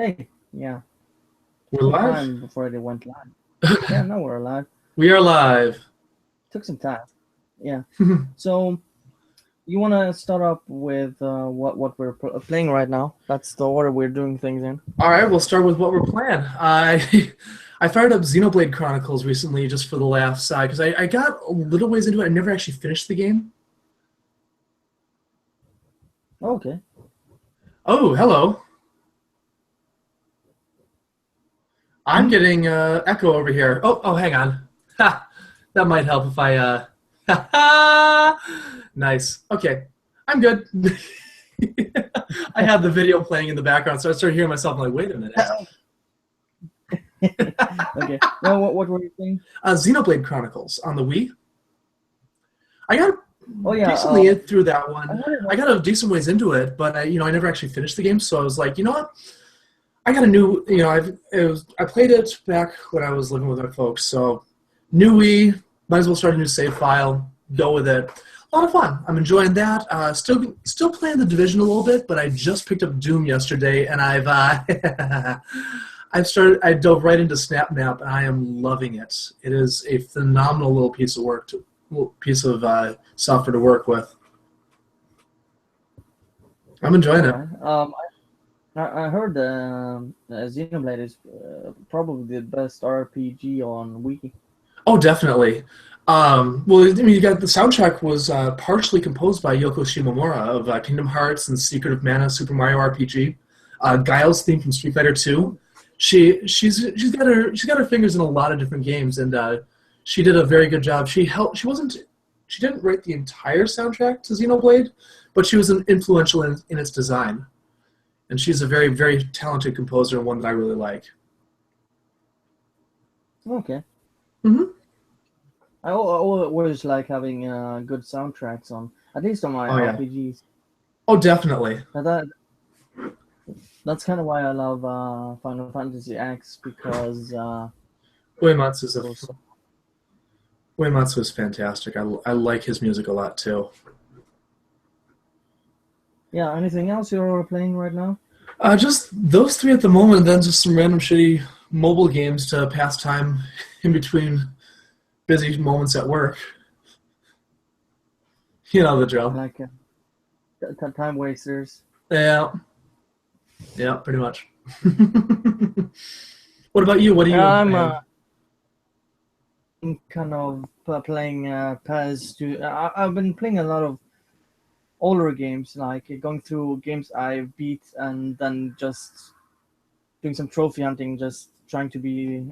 Hey, yeah. We're Took some live? time before they went live. Yeah, now we're alive. We are live. Took some time. Yeah. So you want to start up with what we're playing right now? That's the order we're doing things in. All right, we'll start with what we're playing. I I fired up Xenoblade Chronicles recently just for the laughs because I got a little ways into it. I never actually finished the game. Okay. Oh, hello. I'm Hmm? getting echo over here. Oh, hang on. Ha, that might help if I. Nice. Okay, I'm good. I had the video playing in the background, so I started hearing myself. I'm like, wait a minute. Okay. No, what were you saying? Xenoblade Chronicles on the Wii. I got Oh yeah. decently through that I one. heard it. I got a decent ways into it, but I never actually finished the game. So I was like, you know what? I got a new, I played it back when I was living with my folks. So new Wii, might as well start a new save file, go with it. A lot of fun. I'm enjoying that. Still playing the Division a little bit, but I just picked up Doom yesterday, and I dove right into Snap Map, and I am loving it. It is a phenomenal little piece of work, piece of software to work with. I'm enjoying All it. right. I heard Xenoblade is probably the best RPG on Wiki. Oh, definitely. Well, I mean, you got the soundtrack was partially composed by Yoko Shimomura of Kingdom Hearts and Secret of Mana, Super Mario RPG. Guile's theme from Street Fighter Two. She's got her fingers in a lot of different games, and she did a very good job. She didn't write the entire soundtrack to Xenoblade, but she was influential in its design, and she's a very very talented composer and one that I really like. Okay. Hmm. I always like having good soundtracks on, at least on my Oh yeah. RPGs. Oh, definitely. Now that's kind of why I love Final Fantasy X because Uematsu's a those. Uematsu is fantastic. I like his music a lot too. Yeah. Anything else you're playing right now? Just those three at the moment, and then just some random shitty mobile games to pass time in between busy moments at work. You know the drill. Like time wasters. Yeah, yeah, pretty much. What about you? What do you I'm have? kind of playing PES. I've been playing a lot of older games, like going through games I beat and then just doing some trophy hunting, just trying to be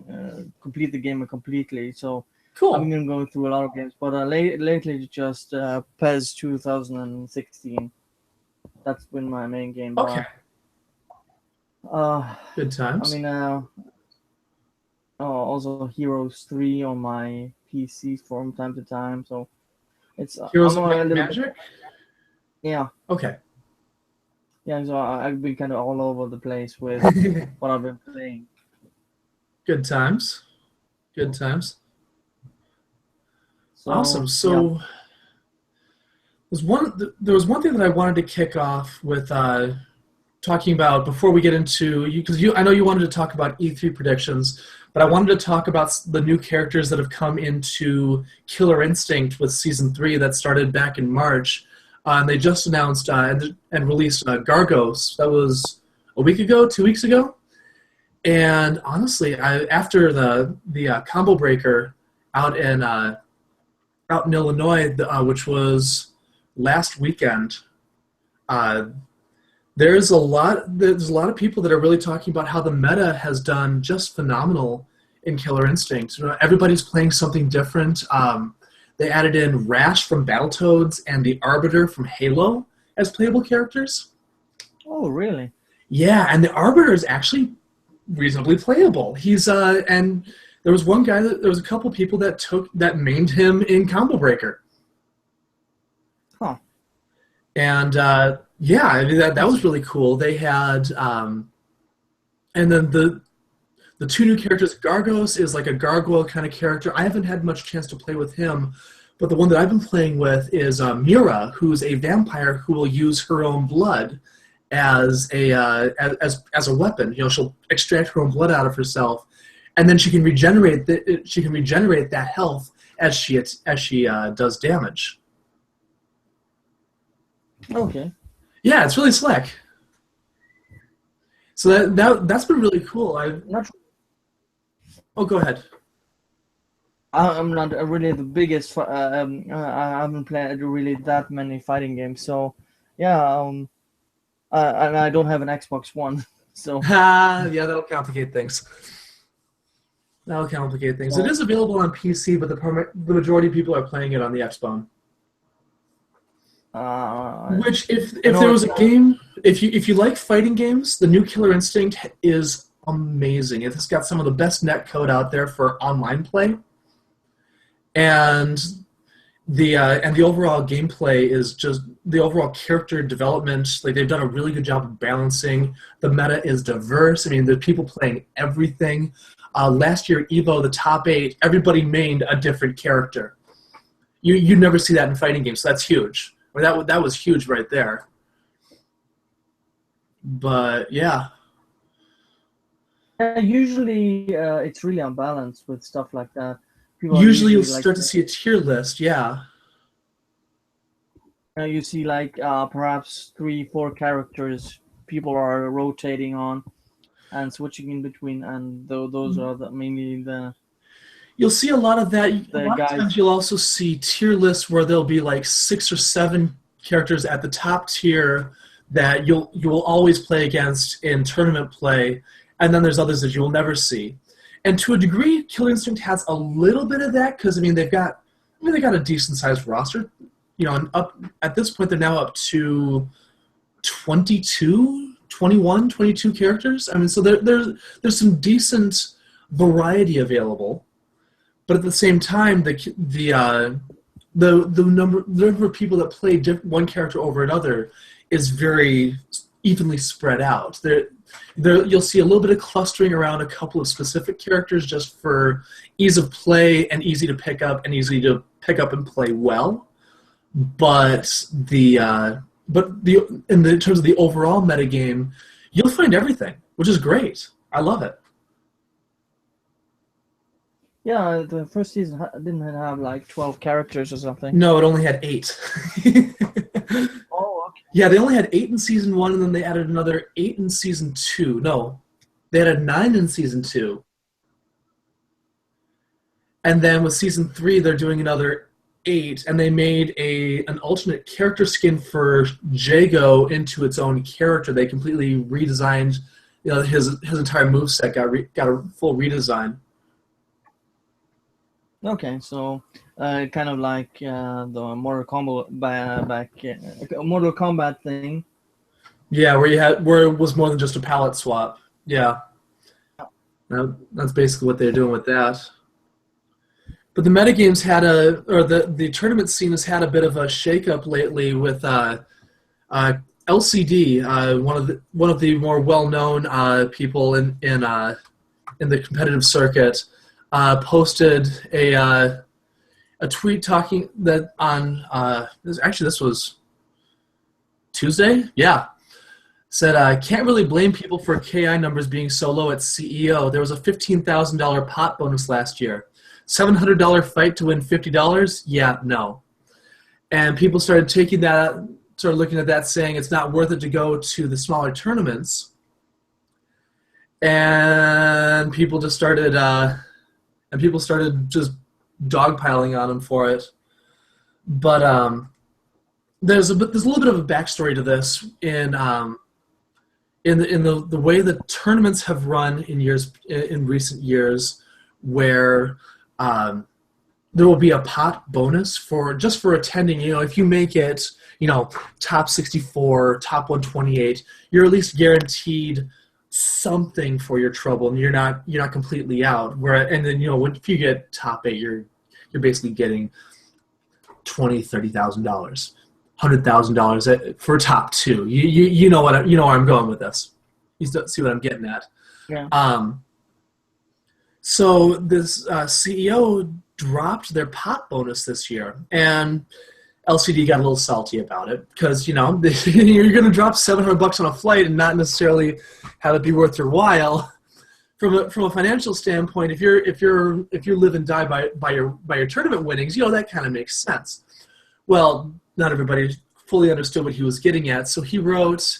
complete the game completely. So I've Cool. been going through a lot of games, but lately just PES 2016. That's been my main game. Okay. But uh, Good I times. mean, also Heroes 3 on my PC from time to time. So it's Heroes I'm of a Might and little bit, Magic. yeah. Okay. Yeah, so I've been kind of all over the place with what I've been playing. Good times. Good times. Awesome. So yeah. So there was one thing that I wanted to kick off with talking about before we get into you because I know you wanted to talk about E3 predictions, but I wanted to talk about the new characters that have come into Killer Instinct with season 3 that started back in March, and they just announced and released Gargos. That was a week ago, 2 weeks ago, and honestly, after the combo breaker out in out in Illinois, which was last weekend. Uh, there's a lot of people that are really talking about how the meta has done just phenomenal in Killer Instinct. Everybody's playing something different. They added in Rash from Battletoads and the Arbiter from Halo as playable characters. Oh, really? Yeah, and the Arbiter is actually reasonably playable. He's and there was there was a couple people that mained him in Combo Breaker. Huh. And yeah, I mean, that was really cool. They had, and then the two new characters. Gargos is like a gargoyle kind of character. I haven't had much chance to play with him, but the one that I've been playing with is Mira, who's a vampire who will use her own blood as a weapon. She'll extract her own blood out of herself, and then she can regenerate that health as she does damage. Okay. Yeah, it's really slick. So that's been really cool. Oh, go ahead. I'm not really the biggest. I haven't played really that many fighting games, so yeah. And I don't have an Xbox One, so. Yeah, that'll complicate things. It is available on PC, but the majority of people are playing it on the Xbox. Which, if there was a game, if you like fighting games, the new Killer Instinct is amazing. It's got some of the best netcode out there for online play, and the overall gameplay is just the overall character development. Like, they've done a really good job of balancing. The meta is diverse. I mean, there's people playing everything. Last year, EVO, the top 8, everybody mained a different character. You never see that in fighting games, so that's huge. That was huge right there. But yeah. Usually, it's really unbalanced with stuff like that. Usually you'll start to see a tier list, yeah. You see, perhaps 3-4 characters people are rotating on and switching in between, and those are mainly the. You'll see a lot of that. A lot of times you'll also see tier lists where there'll be like 6 or 7 characters at the top tier that you will always play against in tournament play, and then there's others that you will never see. And to a degree, Killer Instinct has a little bit of that because they got a decent sized roster. And up at this point they're now up to 22 characters. I mean, so there's some decent variety available. But at the same time, the number of people that play one character over another is very evenly spread out. You'll see a little bit of clustering around a couple of specific characters just for ease of play and easy to pick up and and play well. But in terms of the overall metagame, you'll find everything, which is great. I love it. Yeah, the first season didn't have like 12 characters or something. No, it only had 8. Oh, okay. Yeah, they only had 8 in season 1, and then they added another 8 in season 2. No, they added 9 in season 2. And then with season 3, they're doing another 8, and they made an alternate character skin for Jago into its own character. They completely redesigned, his entire moveset got a full redesign. Okay, so kind of like the Mortal Kombat thing. Yeah, where it was more than just a palette swap. Yeah, that's basically what they're doing with that. But the metagames the tournament scene has had a bit of a shakeup lately with LCD, one of the more well-known people in the competitive circuit. Posted a tweet talking that on this was Tuesday. Yeah, said can't really blame people for KI numbers being so low at CEO. There was a $15,000 pot bonus last year. $700 fight to win $50. Yeah, no. And people started looking at that, saying it's not worth it to go to the smaller tournaments. And people just started. Just dogpiling on him for it. But there's a little bit of a backstory to this in the way that tournaments have run in recent years, where there will be a pot bonus for attending. If you make it, top 64, top 128, you're at least guaranteed something for your trouble, and you're not completely out. If you get top 8, you're basically getting $20,000, $100,000 for top 2. You know where I'm going with this. You see what I'm getting at? Yeah. So this CEO dropped their pot bonus this year, and LCD got a little salty about it because, you know, you're going to drop $700 on a flight and not necessarily have it be worth your while. From a financial standpoint, if you live and die by your tournament winnings, you know, that kind of makes sense. Well, not everybody fully understood what he was getting at, so he wrote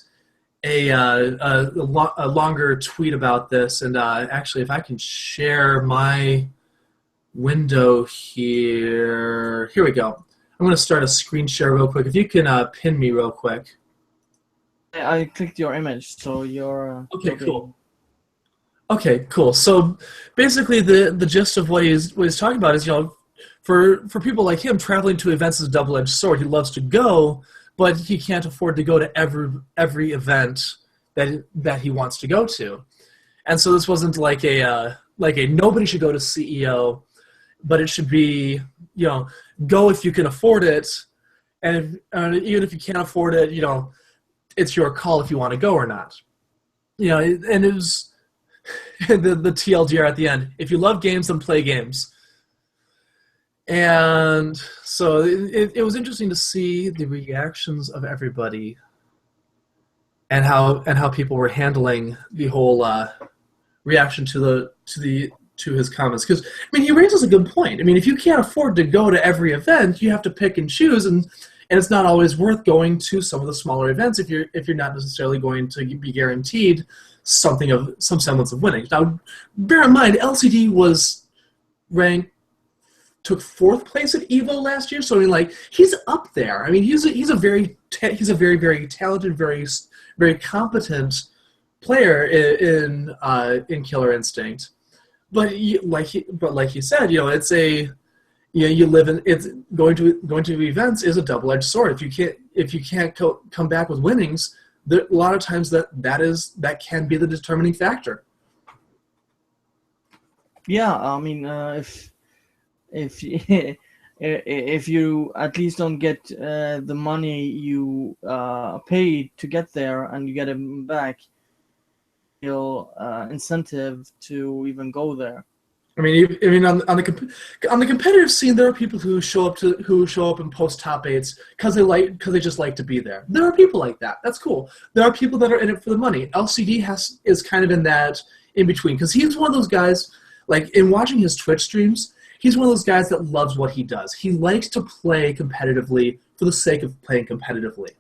a longer tweet about this. And actually, if I can share my window here we go. I'm going to start a screen share real quick. If you can pin me real quick. I clicked your image, so you're okay. Cool. Okay, cool. So basically, the gist of what he's talking about is, you know, for people like him, traveling to events is a double-edged sword. He loves to go, but he can't afford to go to every event that he wants to go to. And so this wasn't like a nobody should go to CEO, but it should be, you know, go if you can afford it, and even if you can't afford it, you know, it's your call if you want to go or not. You know, and it was the TLDR at the end. If you love games, then play games. And so it was interesting to see the reactions of everybody and how people were handling the whole reaction to his comments. Because, I mean, he raises a good point. I mean, if you can't afford to go to every event, you have to pick and choose, and it's not always worth going to some of the smaller events if you're not necessarily going to be guaranteed some semblance of winning. Now, bear in mind, LCD took 4th place at EVO last year, so I mean, like, he's up there. I mean, he's a very very talented, very competent player in Killer Instinct. But like you said, you know, it's going to events is a double-edged sword. If you can't come back with winnings, a lot of times that can be the determining factor. Yeah, I mean, if you at least don't get the money you paid to get there and you get it back, incentive to even go there. I mean, on the competitive scene, there are people who show up and post top 8s because they just like to be there. There are people like that. That's cool. There are people that are in it for the money. LCD is kind of in that in between because he's one of those guys. Like, in watching his Twitch streams, he's one of those guys that loves what he does. He likes to play competitively for the sake of playing competitively.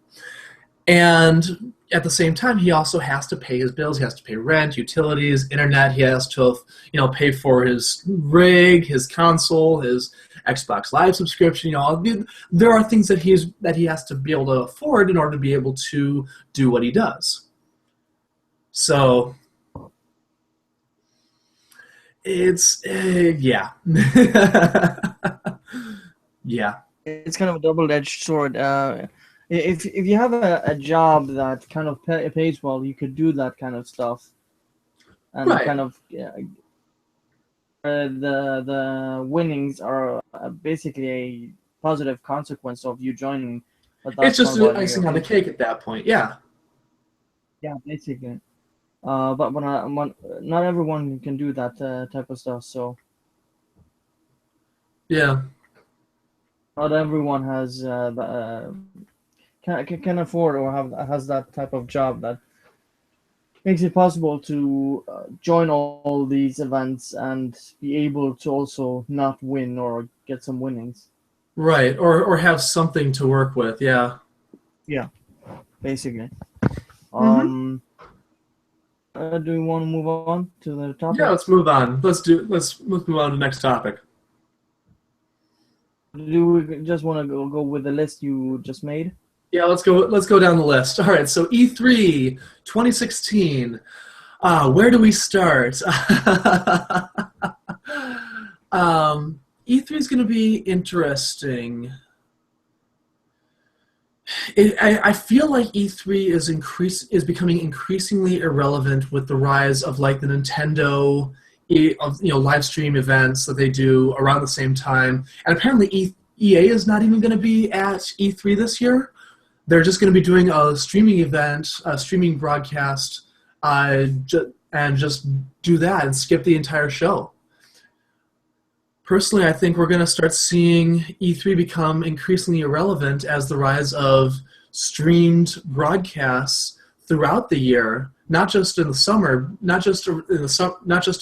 And at the same time, he also has to pay his bills. He has to pay rent, utilities, internet. He has to, you know, pay for his rig, his console, his Xbox Live subscription. You know, there are things that he has to be able to afford in order to be able to do what he does. So it's yeah. Yeah. It's kind of a double-edged sword. If you have a job that kind of pays well, you could do that kind of stuff, and right. Kind of the winnings are basically a positive consequence of you joining. It's just icing on the cake at that point. Yeah. Yeah, basically. But not everyone can do that type of stuff. So. Yeah. Not everyone has can afford or has that type of job that makes it possible to join all these events and be able to also not win or get some winnings. Right, or have something to work with. Yeah. Yeah, basically. Mm-hmm. Do we want to move on to the topic? Yeah, let's move on. Let's move on to the next topic. Do we just want to go with the list you just made? Yeah, let's go down the list. All right, so E3 2016. Where do we start? E3 is going to be interesting. I feel like E3 is becoming increasingly irrelevant with the rise of like the Nintendo live stream events that they do around the same time. And apparently EA is not even going to be at E3 this year. They're just going to be doing a streaming event, a streaming broadcast, and just do that and skip the entire show. Personally, I think we're going to start seeing E3 become increasingly irrelevant as the rise of streamed broadcasts throughout the year, not just in the summer, not just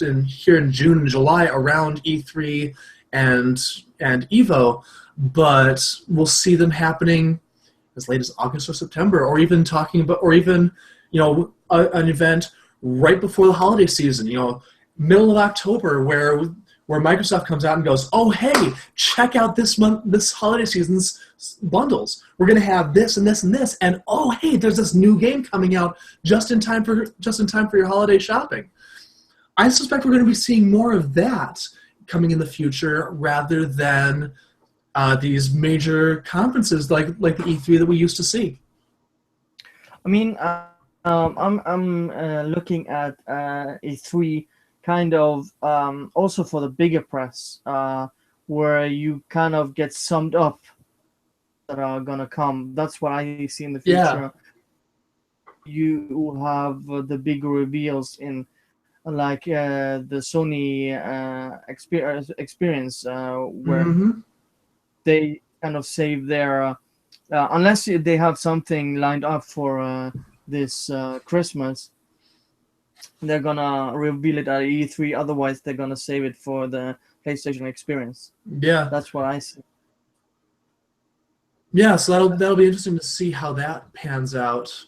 in here in June and July around E3 and Evo, but we'll see them happening as late as August or September, or even an event right before the holiday season, middle of October, where Microsoft comes out and goes, "Oh, hey, check out this holiday season's bundles. We're going to have this and this and this, and oh, hey, there's this new game coming out just in time for your holiday shopping." I suspect we're going to be seeing more of that coming in the future, rather than these major conferences like the E3 that we used to see. I mean, I'm looking at E3 kind of also for the bigger press, where you kind of get summed up that are gonna come. That's what I see in the future. Yeah. You have the big reveals in like the Sony experience, where they kind of save their unless they have something lined up for this Christmas, they're gonna reveal it at E3. Otherwise, they're gonna save it for the PlayStation experience. Yeah, that's what I see. Yeah, so that'll be interesting to see how that pans out.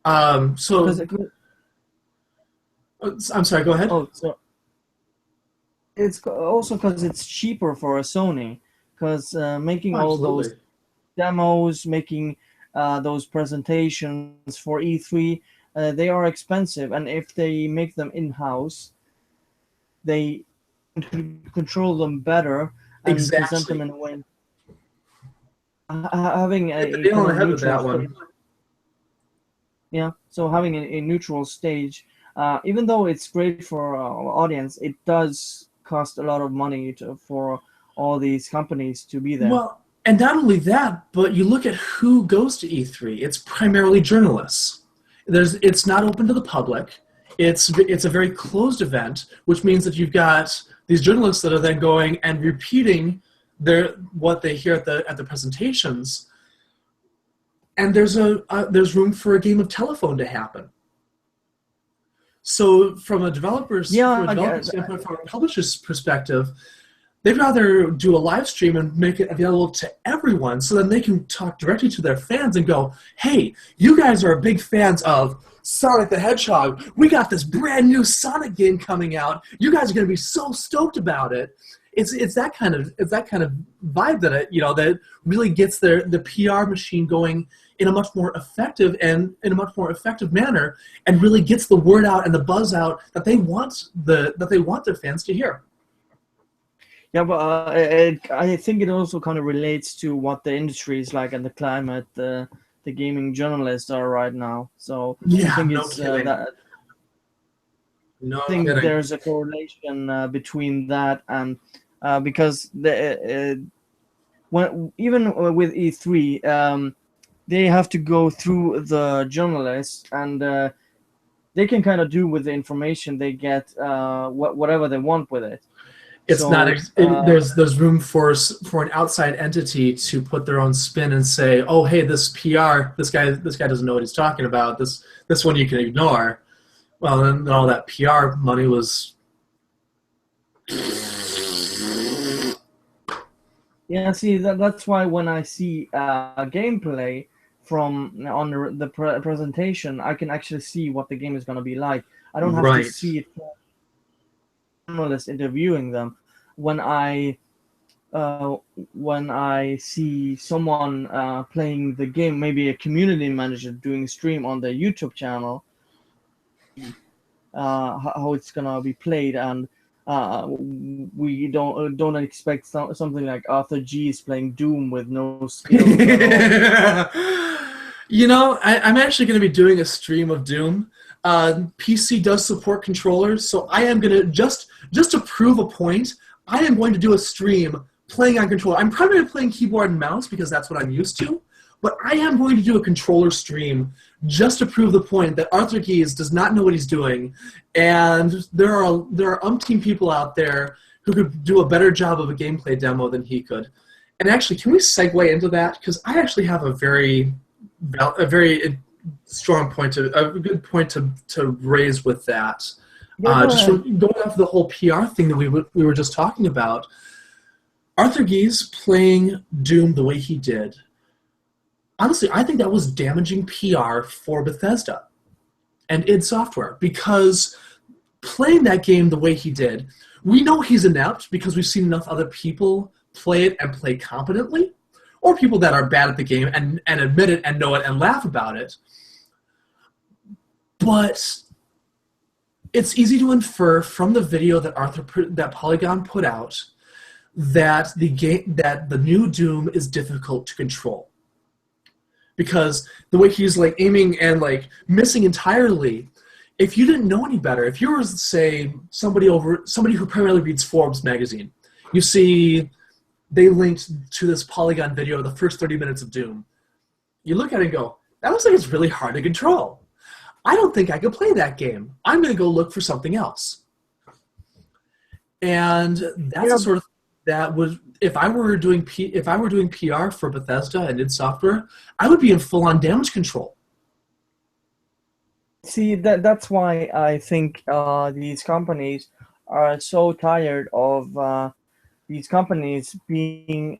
I'm sorry. Go ahead. Oh, so it's also because it's cheaper for a Sony, because making all those demos, making those presentations for E3. They are expensive, and if they make them in-house, they control them better and present them in a way. Having a neutral stage. Yeah, so having a neutral stage, even though it's great for our audience, it does cost a lot of money for all these companies to be there. Well, and not only that, but you look at who goes to E3. It's primarily journalists. It's not open to the public. It's a very closed event, which means that you've got these journalists that are then going and repeating what they hear at the presentations, and there's room for a game of telephone to happen. So from a developer's standpoint, from a publisher's perspective, they'd rather do a live stream and make it available to everyone, so then they can talk directly to their fans and go, "Hey, you guys are big fans of Sonic the Hedgehog. We got this brand new Sonic game coming out. You guys are going to be so stoked about it." It's that kind of vibe that really gets the PR machine going in a much more effective manner, and really gets the word out and the buzz out that they want their fans to hear. Yeah, but I think it also kind of relates to what the industry is like and the climate the gaming journalists are right now. So yeah, I think no it's kidding. I think there's a correlation between that and because even with E3, they have to go through the journalists, and they can kind of do with the information they get whatever they want with it. It's there's room for an outside entity to put their own spin and say, "Oh, hey, this PR, this guy doesn't know what he's talking about. This one you can ignore." Well, then all that PR money was. Yeah, see, that's why when I see gameplay on the presentation, I can actually see what the game is going to be like. I don't have to see it from journalists interviewing them. When I see someone playing the game, maybe a community manager doing a stream on their YouTube channel, how it's going to be played, and we don't expect something like Arthur G is playing Doom with no skills at all. I'm actually going to be doing a stream of Doom. PC does support controllers, so I am going to just to prove a point, I am going to do a stream playing on controller. I'm primarily playing keyboard and mouse because that's what I'm used to, but I am going to do a controller stream just to prove the point that Arthur Keyes does not know what he's doing, and there are umpteen people out there who could do a better job of a gameplay demo than he could. And actually, can we segue into that? Because I actually have a very strong point, a good point to raise with that. Just going off the whole PR thing that we were just talking about, Arthur Gies playing Doom the way he did, honestly, I think that was damaging PR for Bethesda and id Software, because playing that game the way he did, we know he's inept because we've seen enough other people play it and play competently, or people that are bad at the game and admit it and know it and laugh about it. But it's easy to infer from the video that Polygon put out that the new Doom is difficult to control, because the way he's like aiming and like missing entirely. If you didn't know any better, if you were, say, somebody who primarily reads Forbes magazine, you see they linked to this Polygon video of the first 30 minutes of Doom. You look at it and go, that looks like it's really hard to control. I don't think I could play that game. I'm going to go look for something else. And that's the sort of that would, if I were doing PR for Bethesda and id Software, I would be in full-on damage control. See, that's why I think these companies are so tired of these companies being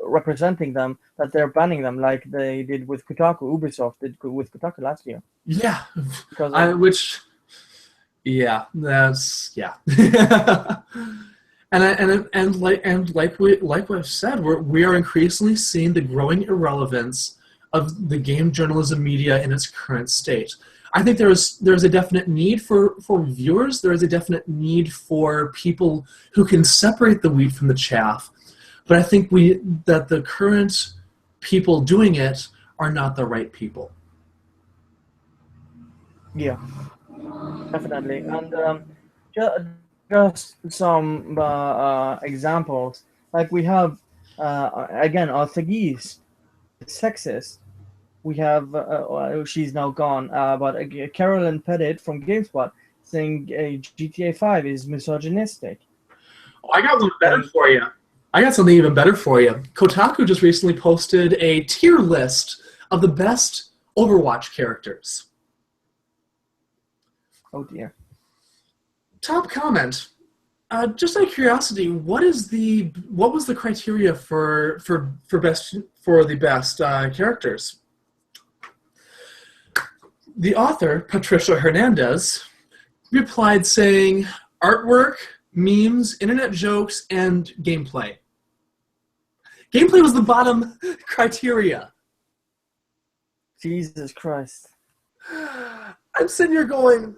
representing them, that they're banning them, like they did with Kotaku. Ubisoft did with Kotaku last year. Yeah, because and like we've said, we are increasingly seeing the growing irrelevance of the game journalism media in its current state. I think there's a definite need for viewers. There is a definite need for people who can separate the wheat from the chaff. But I think that the current people doing it are not the right people. Yeah, definitely. And just some examples. Like we have, again, Arthur Gies, sexist. We have, she's now gone, but Carolyn Pettit from GameSpot saying GTA 5 is misogynistic. Oh, I got one better for you. I got something even better for you. Kotaku just recently posted a tier list of the best Overwatch characters. Oh dear. Top comment. Just out of curiosity, what was the criteria for the best characters? The author, Patricia Hernandez, replied saying artwork, memes, internet jokes, and gameplay. Gameplay was the bottom criteria. Jesus Christ. I'm sitting here going,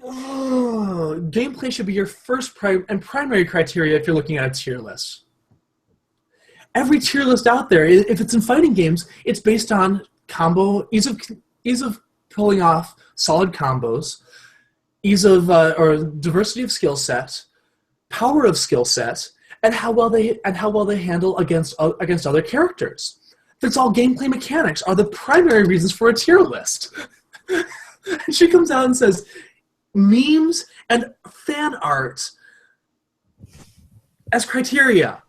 oh, gameplay should be your first and primary criteria if you're looking at a tier list. Every tier list out there, if it's in fighting games, it's based on ease of pulling off solid combos, ease of or diversity of skill set, power of skill set, and how well they handle against other characters. That's all gameplay mechanics are the primary reasons for a tier list. And she comes out and says, memes and fan art as criteria.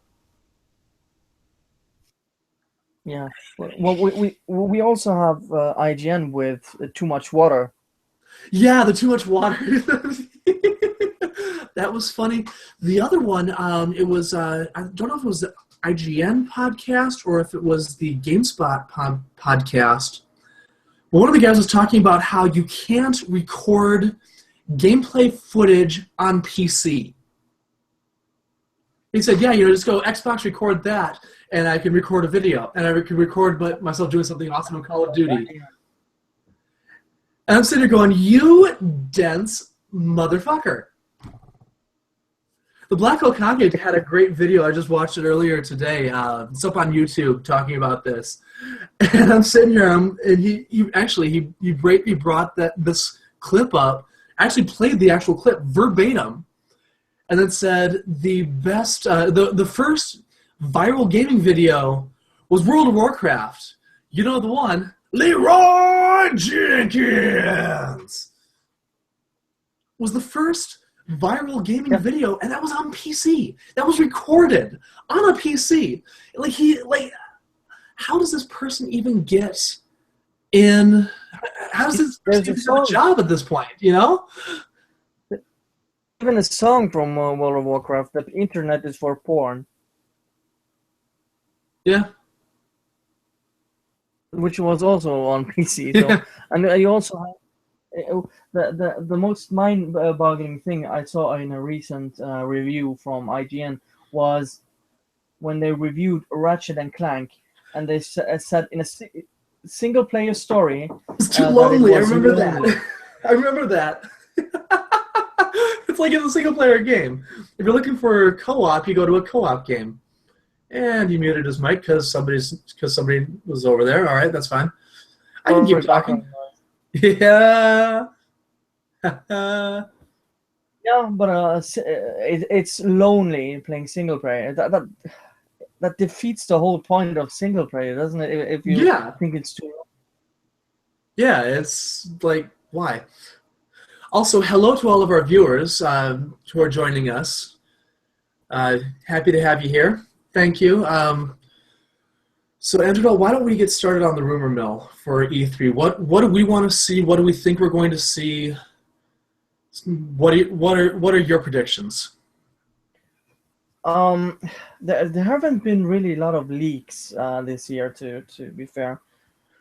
Yeah. Well, we also have IGN with too much water. Yeah, the too much water. That was funny. The other one, it was I don't know if it was the IGN podcast or if it was the GameSpot podcast. But one of the guys was talking about how you can't record gameplay footage on PC. He said, yeah, just go Xbox, record that, and I can record a video, and I can record myself doing something awesome in Call of Duty. And I'm sitting here going, you dense motherfucker. The Black Okage had a great video. I just watched it earlier today. It's up on YouTube talking about this. And I'm sitting here, and he brought this clip up, actually played the actual clip verbatim, and then said the best, the first viral gaming video was World of Warcraft. You know the one, Leroy Jenkins was the first viral gaming video, and that was on PC. That was recorded on a PC. How does this person even get in? How does this person even have a job at this point? You know? Even a song from World of Warcraft, "The internet is for porn." Yeah. Which was also on PC. So, Yeah. and you also have the most mind-boggling thing I saw in a recent review from IGN was when they reviewed Ratchet and Clank, and they said in a single-player story. It's too lonely. I remember that. I remember that. It's like it's a single-player game. If you're looking for co-op, you go to a co-op game. And he muted his mic because somebody was over there. All right, that's fine. I can keep talking. Yeah. Yeah, but it's lonely playing single player. That defeats the whole point of single player, doesn't it? If you think it's too long. Yeah, it's like, why? Also, hello to all of our viewers who are joining us. Happy to have you here. Thank you. So, Andrew, why don't we get started on the rumor mill for E3? What do we want to see? What do we think we're going to see? What are your predictions? There haven't been really a lot of leaks this year, to be fair.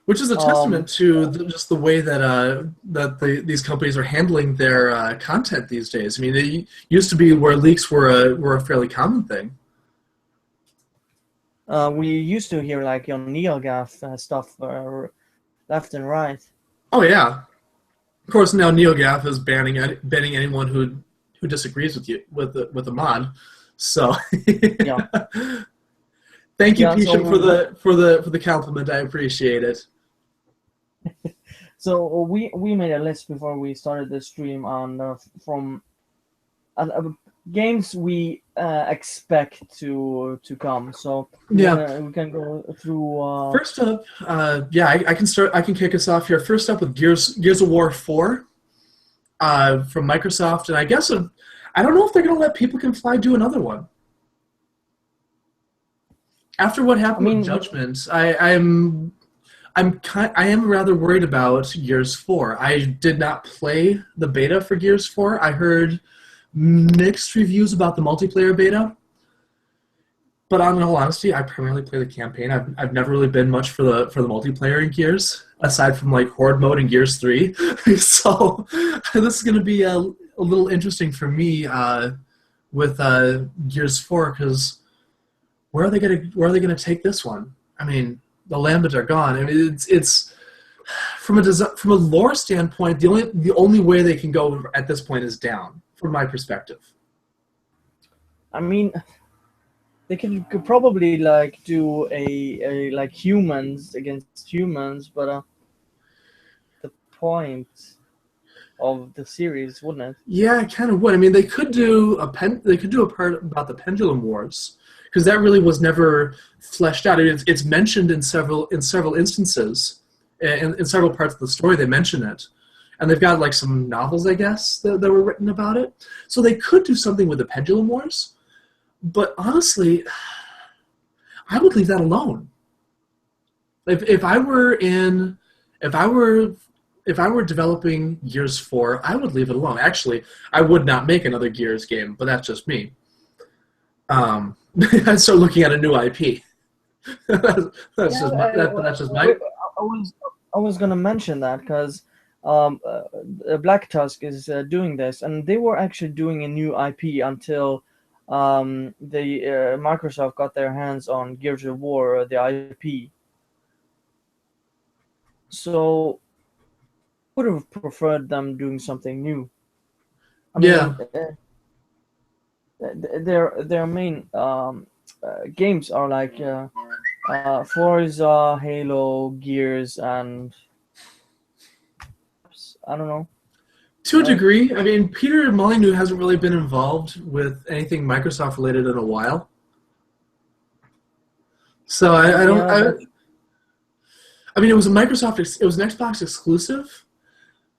Which is a testament to just the way that these companies are handling their content these days. I mean, they used to be where leaks were a fairly common thing. We used to hear like on NeoGAF stuff left and right. Oh yeah, of course now NeoGAF is banning anyone who disagrees with you with the mod. So yeah. Thank you, Pisha, for the compliment. I appreciate it. So we made a list before we started the stream on from games we expect to come. So yeah, we can go through. First up, I can start. I can kick us off here. First up with Gears of War 4 from Microsoft, and I guess I don't know if they're going to let People Can Fly do another one. After what happened with Judgment, I am rather worried about Gears 4. I did not play the beta for Gears 4. I heard mixed reviews about the multiplayer beta. But in all honesty, I primarily play the campaign. I've never really been much for the multiplayer in Gears, aside from like Horde mode in Gears 3. So this is going to be a little interesting for me with Gears 4 because where are they going to take this one? I mean, the Lambdas are gone. I mean, it's from a lore standpoint, the only way they can go at this point is down, from my perspective. I mean, they could probably like do a like humans against humans, but the point of the series, wouldn't it? Yeah, it kind of would. I mean, they could do a part about the Pendulum Wars, because that really was never fleshed out. It's mentioned in several instances, in several parts of the story. They mention it, and they've got like some novels, I guess, that were written about it. So they could do something with the Pendulum Wars, but honestly, I would leave that alone. If I were developing Gears 4, I would leave it alone. Actually, I would not make another Gears game, but that's just me. I'd start looking at a new IP. That's just my. I was gonna mention that because Black Tusk is doing this, and they were actually doing a new IP until Microsoft got their hands on Gears of War, the IP. So, would have preferred them doing something new. I mean, their main games are like Forza, Halo, Gears, and I don't know. To a degree, I mean, Peter Molyneux hasn't really been involved with anything Microsoft related in a while. So I don't. I mean, it was an Xbox exclusive,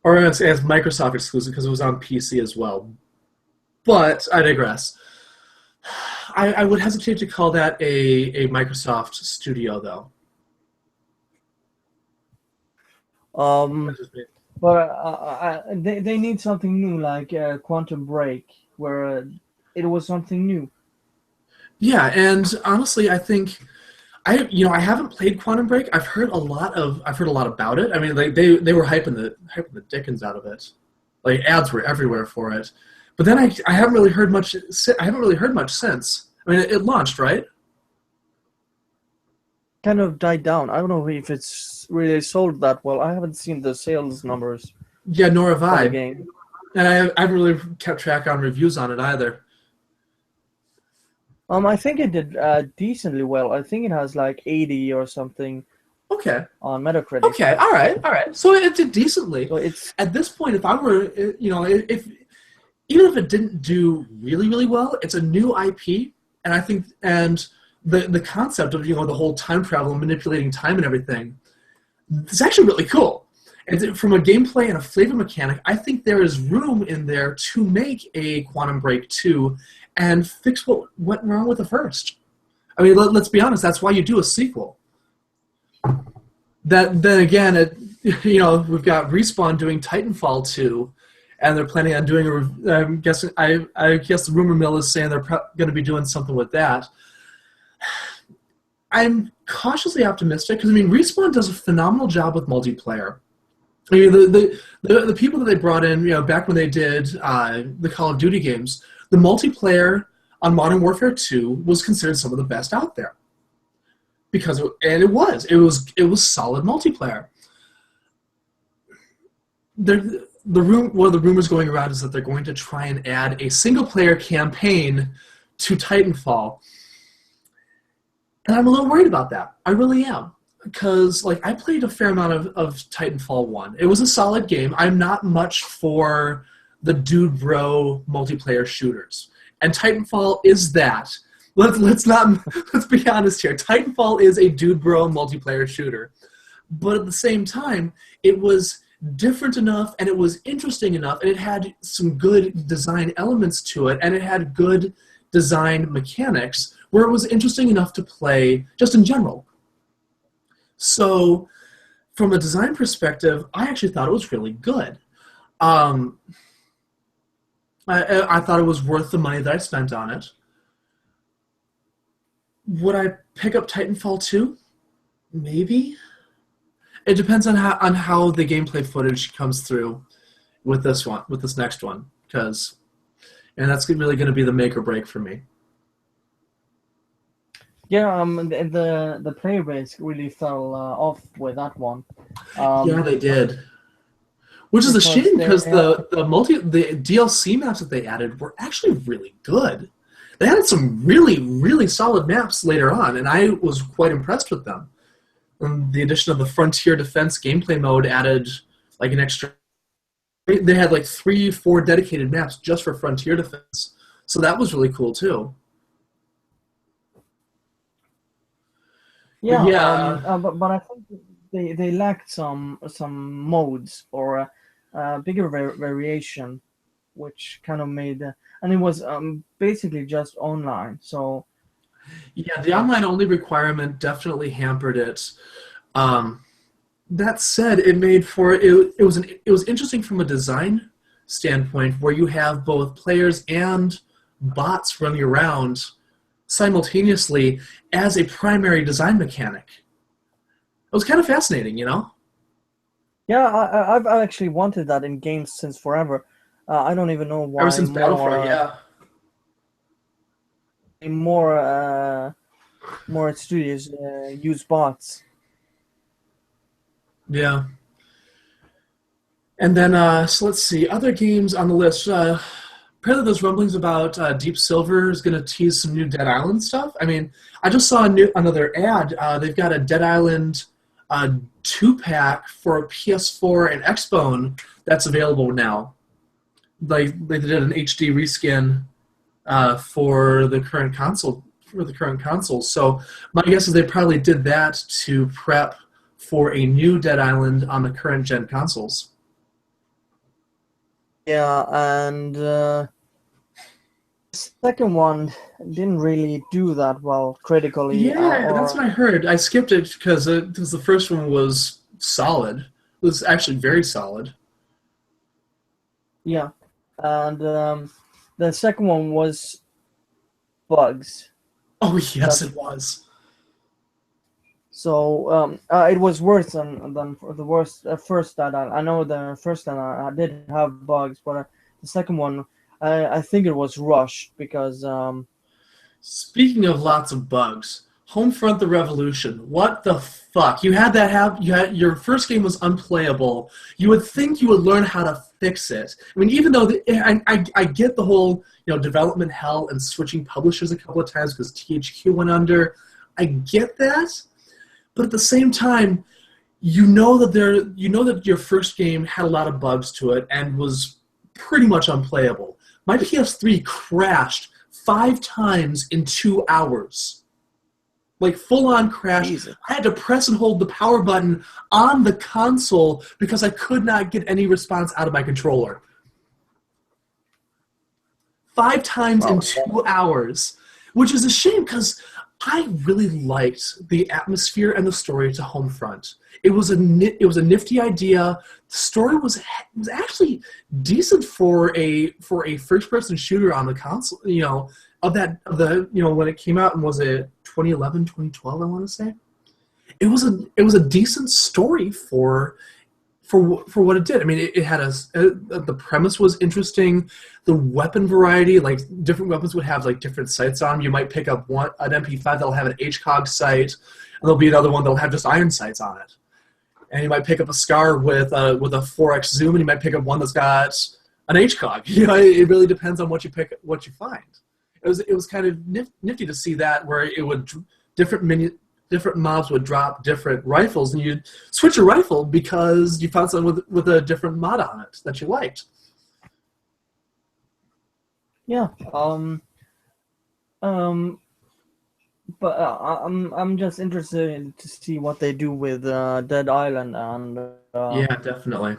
or as Microsoft exclusive because it was on PC as well. But I digress. I would hesitate to call that a Microsoft studio, though. Um, but they need something new, like Quantum Break, where it was something new. Yeah, and honestly, I think I haven't played Quantum Break. I've heard a lot about it. I mean, they were hyping the dickens out of it. Like ads were everywhere for it. But then I haven't really heard much. I haven't really heard much since. I mean, it launched, right? Kind of died down. I don't know if it's really sold that well. I haven't seen the sales numbers Yeah, nor have for the I. game. And I haven't really kept track on reviews on it either. I think it did decently well. I think it has like 80 or something Okay. on Metacritic. Okay. All right. So it did decently. So it's At this point, if I were, if even if it didn't do really, really well, it's a new IP, and I think, and the concept of the whole time travel and manipulating time and everything, it's actually really cool. And from a gameplay and a flavor mechanic, I think there is room in there to make a Quantum Break 2 and fix what went wrong with the first. I mean, let's be honest. That's why you do a sequel. Then again, we've got Respawn doing Titanfall 2, and they're planning on doing I'm guessing. I guess the rumor mill is saying they're going to be doing something with that. I'm cautiously optimistic because Respawn does a phenomenal job with multiplayer. I mean, the people that they brought in, back when they did the Call of Duty games, the multiplayer on Modern Warfare 2 was considered some of the best out there. Because it was solid multiplayer. One of the rumors going around is that they're going to try and add a single-player campaign to Titanfall. And I'm a little worried about that. I really am. Because I played a fair amount of Titanfall 1. It was a solid game. I'm not much for the dude bro multiplayer shooters. And Titanfall is that. Let's be honest here. Titanfall is a dude bro multiplayer shooter. But at the same time, it was different enough and it was interesting enough and it had some good design elements to it and it had good design mechanics where it was interesting enough to play just in general. So, from a design perspective, I actually thought it was really good. I thought it was worth the money that I spent on it. Would I pick up Titanfall 2? Maybe. It depends on how the gameplay footage comes through with this next one, and that's really going to be the make or break for me. Yeah, the player base really fell off with that one. Yeah, they did. Which is a shame because the DLC maps that they added were actually really good. They added some really, really solid maps later on, and I was quite impressed with them. And the addition of the Frontier Defense gameplay mode added an extra. They had 3-4 dedicated maps just for Frontier Defense, so that was really cool too. Yeah. But I think they lacked some modes or a bigger variation, which kind of made and it was basically just online. So yeah, the online only requirement definitely hampered it. That said, it made for it was interesting from a design standpoint where you have both players and bots running around simultaneously as a primary design mechanic. It was kind of fascinating, Yeah, I've actually wanted that in games since forever. I don't even know why. Ever since Battlefront, yeah. More studios use bots. Yeah. And then, so let's see, other games on the list. Apparently there's rumblings about Deep Silver is going to tease some new Dead Island stuff. I mean, I just saw another ad. They've got a Dead Island 2-pack for PS4 and Xbone that's available now. They did an HD reskin for the current console. So my guess is they probably did that to prep for a new Dead Island on the current gen consoles. Yeah, and second one didn't really do that well critically, Yeah, that's or what I heard. I skipped it because the first one was solid. It was actually very solid. yeah, and the second one was bugs. Oh yes, That's it was. so it was worse than for the worst first that I know the first that I did have bugs, but the second one I think it was rushed because Speaking of lots of bugs, Homefront: The Revolution. What the fuck? You had that have you had your first game was unplayable. You would think you would learn how to fix it. I mean, even though I get the whole development hell and switching publishers a couple of times because THQ went under. I get that, but at the same time, you know that your first game had a lot of bugs to it and was pretty much unplayable. My PS3 crashed 5 times in 2 hours. Like full on crash. Jesus. I had to press and hold the power button on the console because I could not get any response out of my controller. 5 times in Wow. 2 hours, which is a shame because I really liked the atmosphere and the story to Homefront. It was a nifty idea. The story was actually decent for a first person shooter on the console. When it came out, and was it 2011, 2012? I want to say it was a decent story for what it did. I mean, it had the premise was interesting. The weapon variety, like different weapons would have like different sights on them. You might pick up an MP5 that'll have an HCOG sight, and there'll be another one that'll have just iron sights on it. And you might pick up a SCAR with a 4x zoom, and you might pick up one that's got an HCOG. It really depends on what you find. It was kind of nifty to see that, where it would different mobs would drop different rifles, and you'd switch your rifle because you found something with a different mod on it that you liked. Yeah. But I'm just interested to see what they do with Dead Island and Yeah, definitely.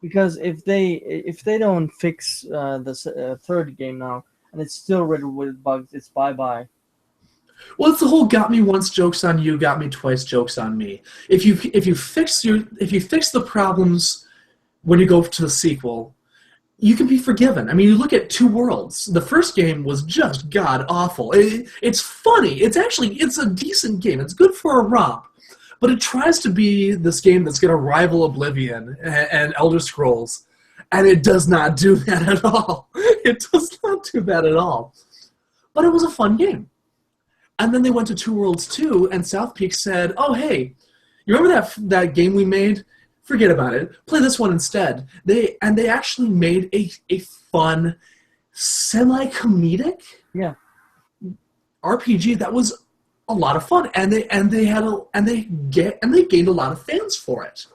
because if they don't fix the third game now and it's still riddled with bugs, it's bye bye. Well, it's the whole "got me once jokes on you, got me twice jokes on me." If you fix the problems when you go to the sequel, you can be forgiven. I mean, you look at Two Worlds. The first game was just god awful. It's funny. It's a decent game. It's good for a romp, but it tries to be this game that's going to rival Oblivion and Elder Scrolls, and it does not do that at all. It does not do that at all. But it was a fun game. And then they went to Two Worlds 2, and South Peak said, "Oh, hey, you remember that game we made? Forget about it. Play this one instead." They actually made a fun, semi-comedic Yeah. RPG that was a lot of fun, and they gained a lot of fans for it.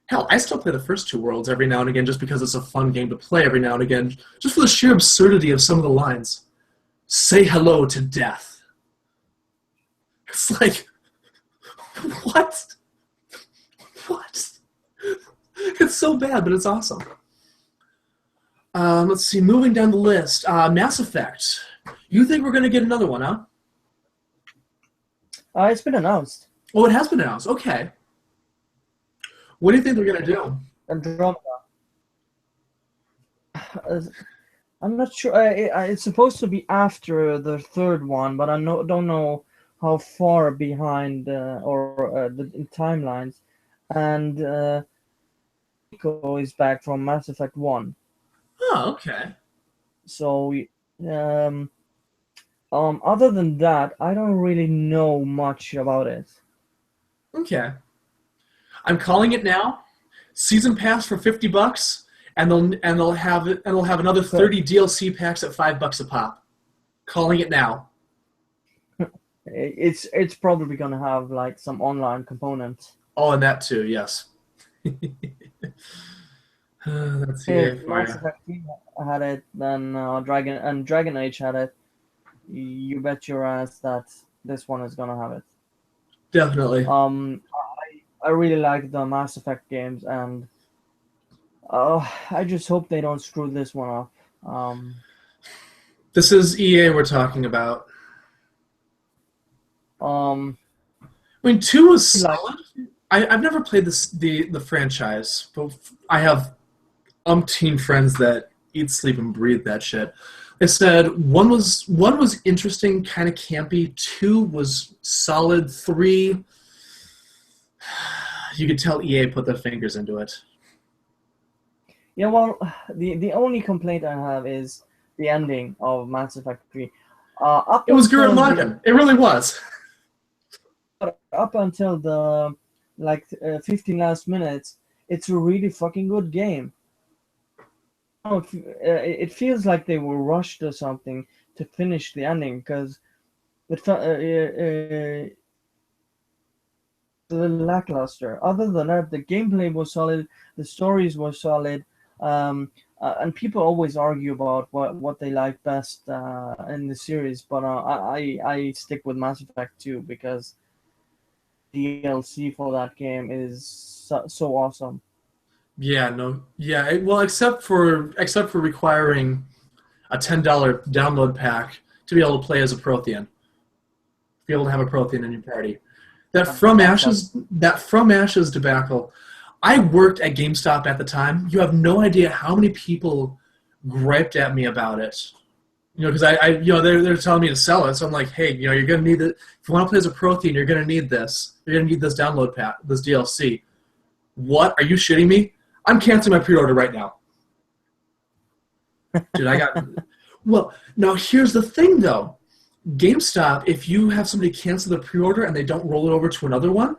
Hell, I still play the first Two Worlds every now and again just because it's a fun game to play every now and again, just for the sheer absurdity of some of the lines. Say hello to death. It's like, what? What? It's so bad, but it's awesome. Let's see, moving down the list. Mass Effect. You think we're going to get another one, huh? It's been announced. Oh, it has been announced. Okay. What do you think they're going to do? Andromeda. I'm not sure. It's supposed to be after the third one, but I don't know how far behind the timelines. And Nico is back from Mass Effect 1. Oh, okay. So, other than that, I don't really know much about it. Okay. I'm calling it now. Season pass for $50, and they'll have another 30 DLC packs at $5 a pop. Calling it now. It's probably gonna have like some online components. Oh, and that too, yes. Let's see. If Mass Effect 3 had it, then Dragon Age had it. You bet your ass that this one is gonna have it. Definitely. I really like the Mass Effect games, and I just hope they don't screw this one up. This is EA we're talking about. I 2 was like solid. I've never played the franchise, but I have umpteen friends that eat, sleep, and breathe that shit. They said one was interesting, kind of campy. 2 was solid. 3, you could tell EA put their fingers into it. Yeah, well, the only complaint I have is the ending of Mass Effect 3. It was Gurren Lagann. It really was. Up until the 15 last minutes, it's a really fucking good game. It feels like they were rushed or something to finish the ending because it felt a little lackluster. Other than that, the gameplay was solid, the stories were solid, and people always argue about what they like best in the series. But I stick with Mass Effect 2 because DLC for that game is so awesome. Yeah, no, yeah. Well, except for requiring a $10 download pack to be able to play as a Prothean, be able to have a Prothean in your party. That From Ashes debacle. I worked at GameStop at the time. You have no idea how many people griped at me about it. Because they're telling me to sell it, so I'm like, hey, you're gonna need it. If you want to play as a Prothean, you're gonna need this. You're gonna need this download pack, this DLC. What? Are you shitting me? I'm canceling my pre-order right now. Dude, I got... Well, now here's the thing, though. GameStop, if you have somebody cancel the pre-order and they don't roll it over to another one,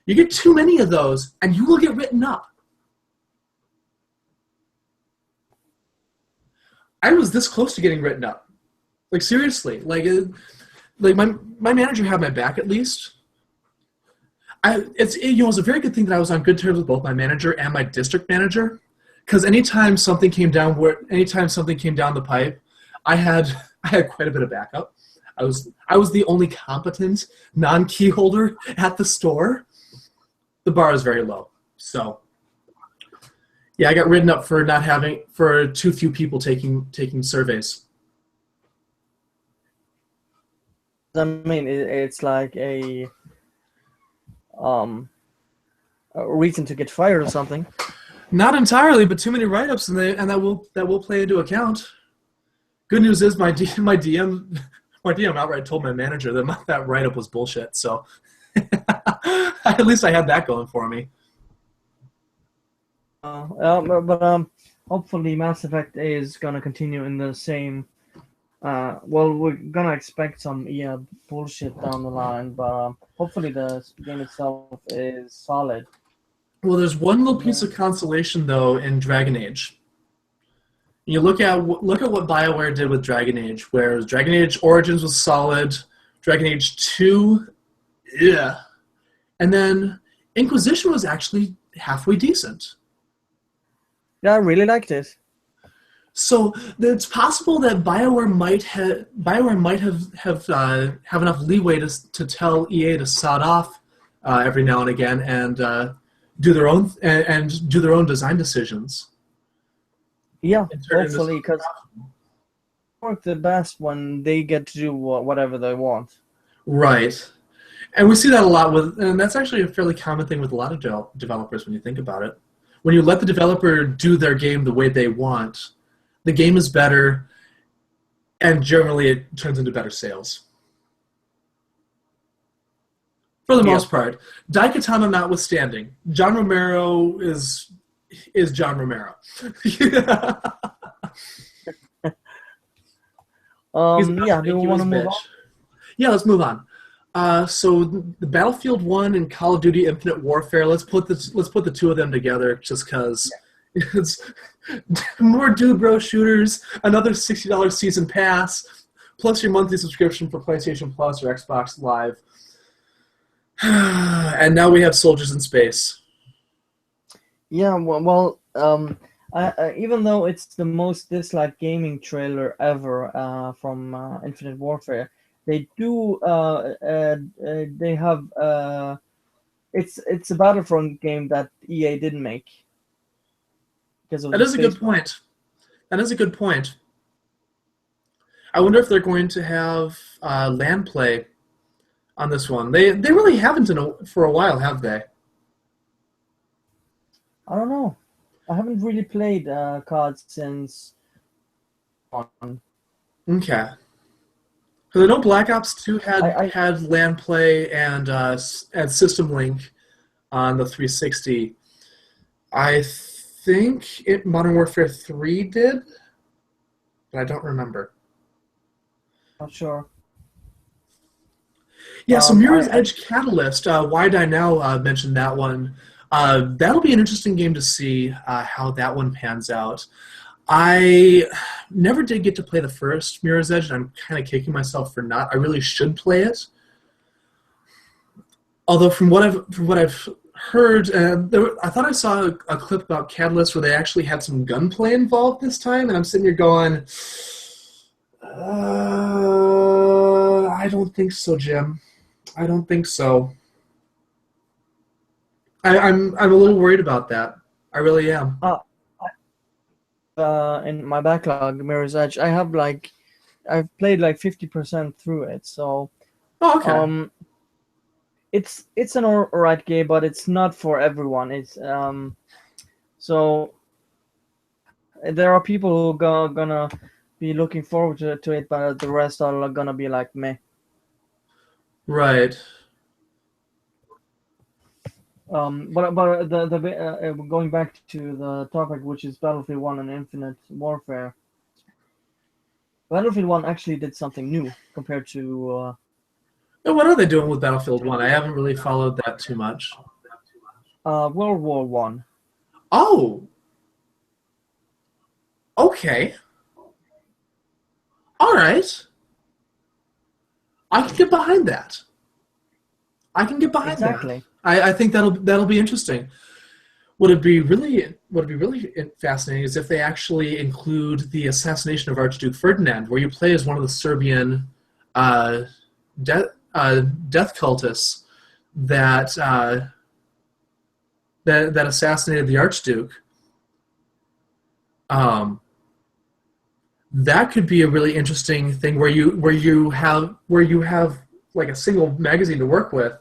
you get too many of those, and you will get written up. I was this close to getting written up. Like, seriously. Like my manager had my back, at least. It was a very good thing that I was on good terms with both my manager and my district manager, because anytime something came down the pipe, I had quite a bit of backup. I was the only competent non-key holder at the store. The bar is very low, so yeah, I got written up for too few people taking surveys. I mean, it's like a reason to get fired or something. Not entirely, but too many write-ups, and that will play into account. Good news is my DM outright told my manager that write-up was bullshit. So at least I had that going for me. But hopefully Mass Effect is gonna continue in the same. We're gonna expect some bullshit down the line, but hopefully the game itself is solid. Well, there's one little piece of consolation though in Dragon Age. You look at what BioWare did with Dragon Age, where Dragon Age Origins was solid, Dragon Age 2, yeah, and then Inquisition was actually halfway decent. Yeah, I really liked it. So it's possible that BioWare might have enough leeway to tell EA to sod off every now and again and do their own design decisions. Yeah, hopefully, because work the best when they get to do whatever they want. Right, and we see that a lot and that's actually a fairly common thing with a lot of developers when you think about it. When you let the developer do their game the way they want, the game is better, and generally it turns into better sales. For the most part. Daikatana notwithstanding, John Romero is John Romero. Yeah, do we want to move on? Yeah, let's move on. So the Battlefield 1 and Call of Duty Infinite Warfare, let's put the two of them together just because it's more dude bro shooters, another $60 season pass, plus your monthly subscription for PlayStation Plus or Xbox Live. And now we have Soldiers in Space. Yeah, even though it's the most disliked gaming trailer ever from Infinite Warfare, they do they have it's a Battlefront game that EA didn't make. That is a good point. I wonder if they're going to have LAN play on this one. They really haven't for a while, have they? I don't know. I haven't really played cards since one. Okay. Because I know Black Ops 2 I had LAN play and System Link on the 360. I think Modern Warfare 3 did, but I don't remember. not sure. Yeah, so I Mirror's Edge Catalyst, Why Die Now mentioned that one. That'll be an interesting game to see how that one pans out. I never did get to play the first Mirror's Edge, and I'm kind of kicking myself for not. I really should play it. Although from what I've heard, I thought I saw a clip about Catalyst where they actually had some gunplay involved this time, and I'm sitting here going, I don't think so, Jim. I don't think so. I'm a little worried about that. I really am. in my backlog, Mirror's Edge, I've played like 50% through it. So Oh, okay. it's an alright game, but it's not for everyone. It's so there are people who gonna be looking forward to it, but the rest are gonna be like meh. Right. But going back to the topic, which is Battlefield 1 and Infinite Warfare. Battlefield 1 actually did something new compared to And what are they doing with Battlefield 1? I haven't really followed that too much. World War 1. Oh. Okay. All right. I can get behind that. I can get behind Exactly. that. I think that'll be interesting. What would be really fascinating is if they actually include the assassination of Archduke Ferdinand, where you play as one of the Serbian death cultists that that assassinated the Archduke. That could be a really interesting thing where you have like a single magazine to work with.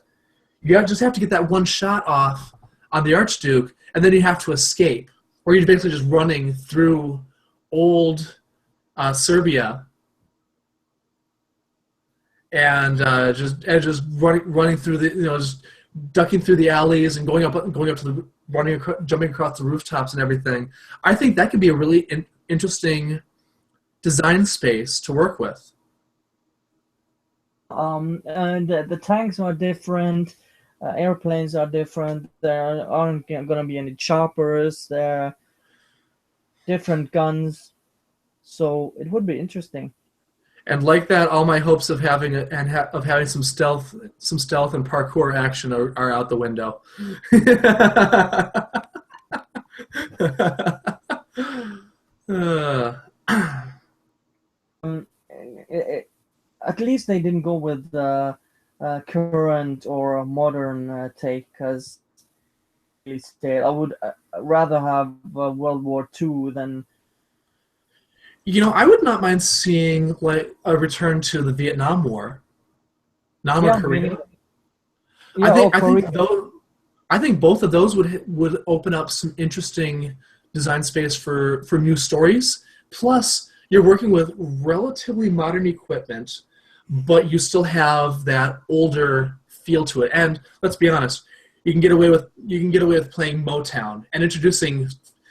Just have to get that one shot off on the Archduke, and then you have to escape, or you're basically just running through old Serbia, and just running through the just ducking through the alleys and going up to the jumping across the rooftops and everything. I think that could be a really interesting design space to work with. And the tanks are different. Airplanes are different. There aren't going to be any choppers. There are different guns, so it would be interesting. And like that, all my hopes of having some stealth and parkour action are out the window. At least they didn't go with the current or modern take, because I would rather have World War II than. I would not mind seeing like a return to the Vietnam War, or Korea. I think both of those would open up some interesting design space for new stories. Plus, you're working with relatively modern equipment, but you still have that older feel to it. And let's be honest, you can get away with playing Motown and introducing.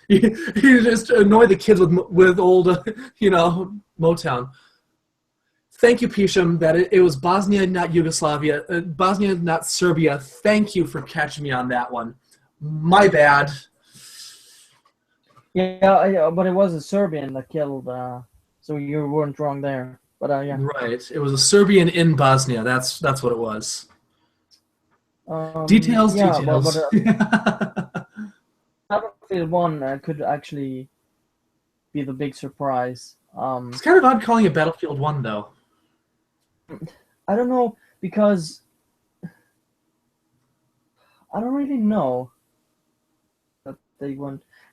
You just annoy the kids with old, Motown. Thank you, Pisham, that it was Bosnia, not Yugoslavia. Bosnia, not Serbia. Thank you for catching me on that one. My bad. Yeah, but it was a Serbian that killed, so you weren't wrong there. But yeah. Right. It was a Serbian in Bosnia. That's what it was. Details. Battlefield 1 could actually be the big surprise. It's kind of odd calling it Battlefield 1, though. I don't know, because I don't really know that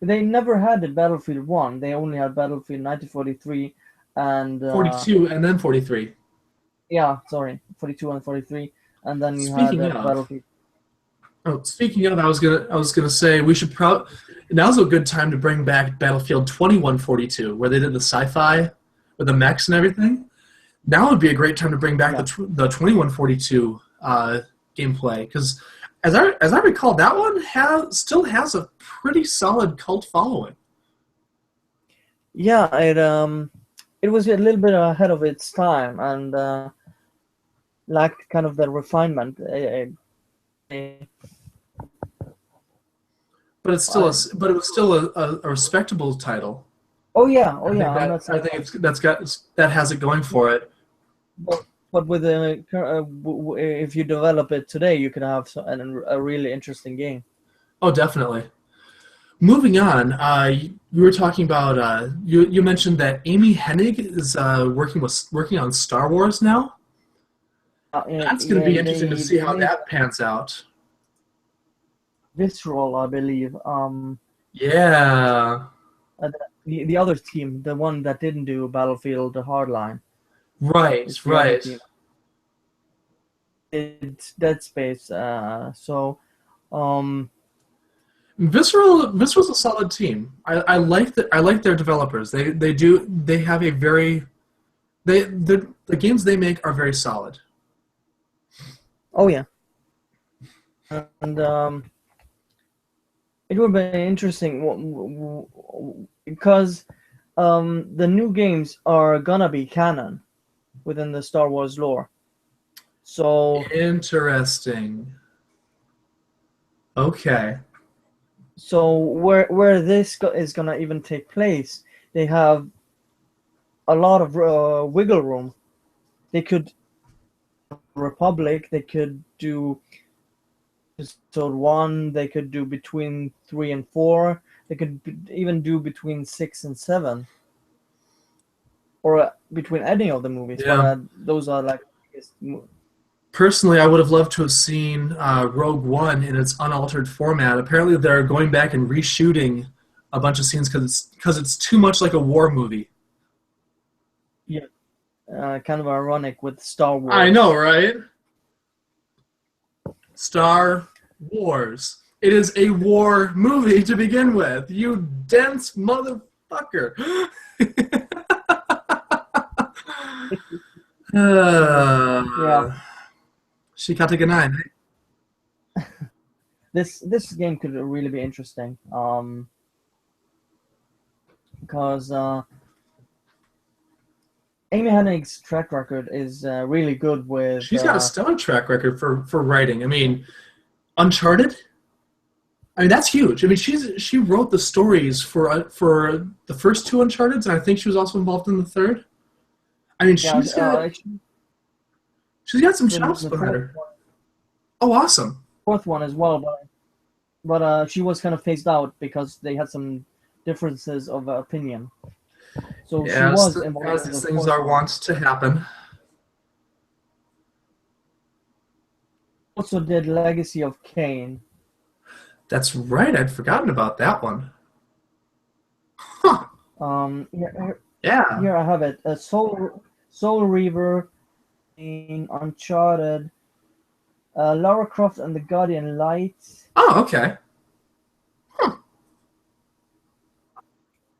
they never had the Battlefield 1. They only had Battlefield 1943 and 42 and then 43. yeah, sorry, 42 and 43, and then you had Speaking of, Battlefield. I was gonna say we should probably now's a good time to bring back Battlefield 2142, where they did the sci-fi with the mechs and everything. Now would be a great time to bring back Yeah. the 2142 gameplay, because as I recall, that one still has a pretty solid cult following. Yeah, it was a little bit ahead of its time and lacked kind of the refinement. But it's still but it was still a respectable title. Oh yeah, I'm not I saying. think that has it going for it. But with if you develop it today, you could have a really interesting game. Oh, definitely. Moving on, you were talking about you mentioned that Amy Hennig is working on Star Wars now. That's going to be interesting to see how that pans out. Visceral, I believe. Yeah. The other team, the one that didn't do Battlefield Hardline. Right. It's Dead Space. Visceral's a solid team. I like their developers. They have a very the games they make are very solid. Oh yeah, and it would be interesting because the new games are gonna be canon within the Star Wars lore. So interesting. Okay. So where this is gonna even take place, they have a lot of wiggle room. They could Republic. They could do episode 1. They could do between 3 and 4. They could even do between 6 and 7, or between any of the movies. Yeah. But those are like. Personally, I would have loved to have seen Rogue One in its unaltered format. Apparently, they're going back and reshooting a bunch of scenes because it's too much like a war movie. Yeah, kind of ironic with Star Wars. I know, right? Star Wars. It is a war movie to begin with. You dense motherfucker. Yeah. Shikataganai. This game could really be interesting. Because Amy Hennig's track record is really good with. She's got a stellar track record for writing. I mean, Uncharted. I mean, that's huge. I mean, she wrote the stories for the first 2 Uncharteds, and I think she was also involved in the third. I mean, she's got some chops behind her. Oh, awesome! Fourth one as well, but she was kind of phased out because they had some differences of opinion. So she was involved. As these things are wont to happen. Also did Legacy of Kain. That's right. I'd forgotten about that one. Huh. Yeah. Here I have it. Soul Reaver, Uncharted, Lara Croft and the Guardian Light. Oh, okay. Huh.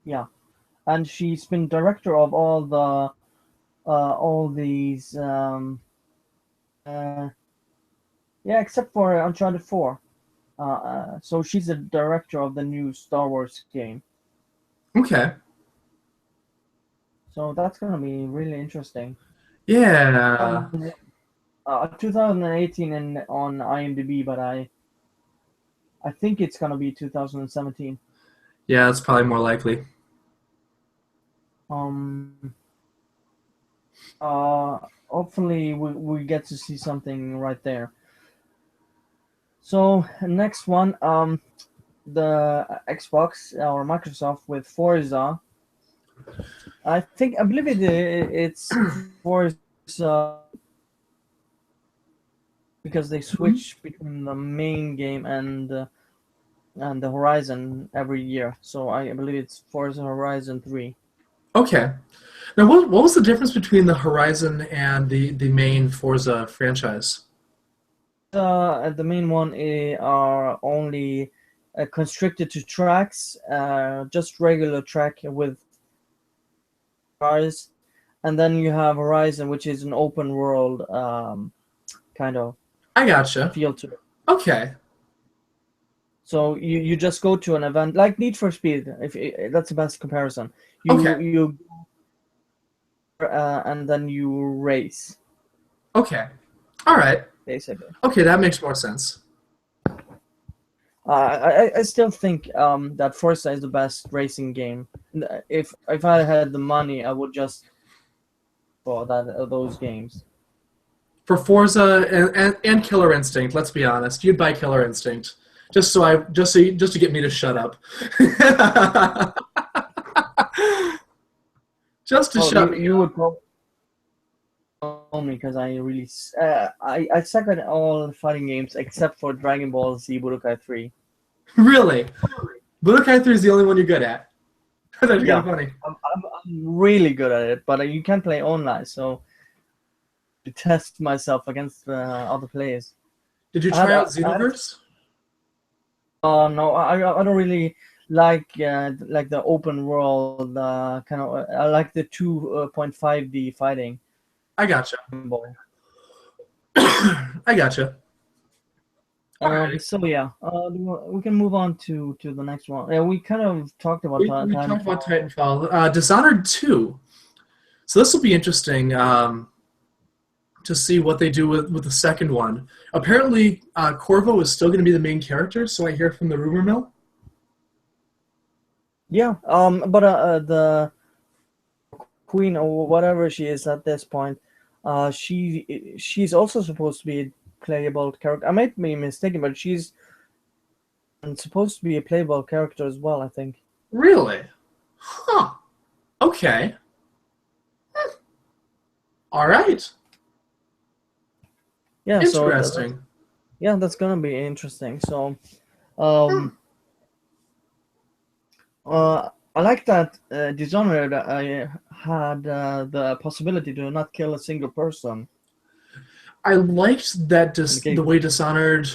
Yeah, and she's been director of all these. Yeah, except for Uncharted 4. So she's the director of the new Star Wars game. Okay. So that's gonna be really interesting. Yeah. 2018 on IMDb, but I think it's gonna be 2017. Yeah, that's probably more likely. Hopefully we get to see something right there. So next one, the Xbox or Microsoft with Forza. I believe it's Forza because they switch between the main game and the Horizon every year. So I believe it's Forza Horizon 3. Okay. Now, what was the difference between the Horizon and the main Forza franchise? The main one are only constricted to tracks, just regular track with cars, and then you have Horizon, which is an open world kind of I gotcha. feel to it. Okay. So you just go to an event like Need for Speed. If that's the best comparison, Okay. you and then you race Okay. All right. basically. Okay, that makes more sense. I still think that Forza is the best racing game. If I had the money, I would just for those games. For Forza and Killer Instinct, let's be honest, you'd buy Killer Instinct just to get me to shut up. Just to shut me You up. would probably me because I really I suck at all fighting games except for Dragon Ball Z Budokai 3. Really? Budokai 3 is the only one you're good at. That's kind Yeah. of funny. I'm really good at it, but you can't play online, so to test myself against other players. Did you I had try out a- I had a- Xenoverse? No, I don't really like the open world kind of. I like the 2.5D fighting. I gotcha. Ball. I gotcha. Alrighty. So yeah, we can move on to the next one. Yeah, we kind of talked about We talked about Titanfall. Titanfall. Dishonored 2. So this will be interesting to see what they do with the second one. Apparently, Corvo is still going to be the main character, so I hear from the rumor mill. Yeah, but the queen or whatever she is at this point, she's also supposed to be a playable character. I might be mistaken, but she's supposed to be a playable character as well, I think. Really? Huh. Okay. All right. Yeah, Interesting. so that's gonna be interesting. So, um, I like that Dishonored had the possibility to not kill a single person. I liked that the way Dishonored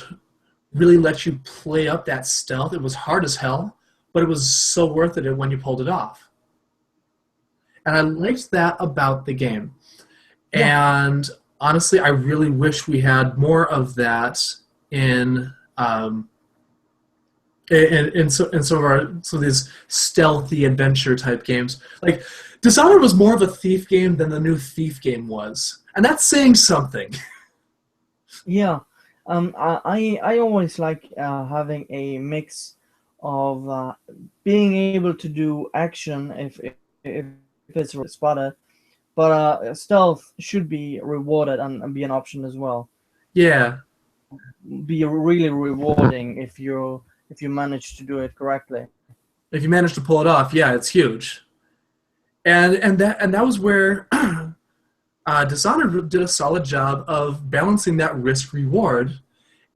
really let you play up that stealth. It was hard as hell, but it was so worth it when you pulled it off. And I liked that about the game. Yeah. And honestly, I really wish we had more of that in some of these stealthy adventure type games. Like Dishonored was more of a thief game than the new Thief game was, and that's saying something. Yeah, I always like having a mix of being able to do action if it's spotted, but stealth should be rewarded and be an option as well. Yeah, Be really rewarding if you manage to do it correctly. if you manage to pull it off, yeah, it's huge. And that was where Dishonored did a solid job of balancing that risk reward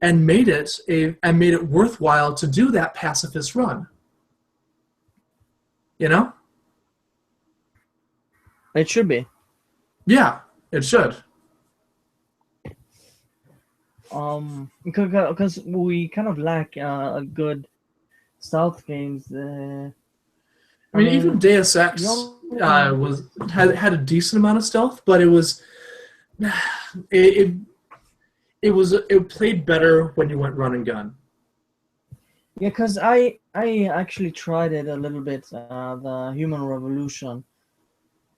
and made it worthwhile to do that pacifist run. You know? It should be. Yeah, it should. Because we kind of lack a good stealth games. I mean, even Deus Ex had a decent amount of stealth, but it played better when you went run and gun. Yeah, because I actually tried it a little bit. The Human Revolution.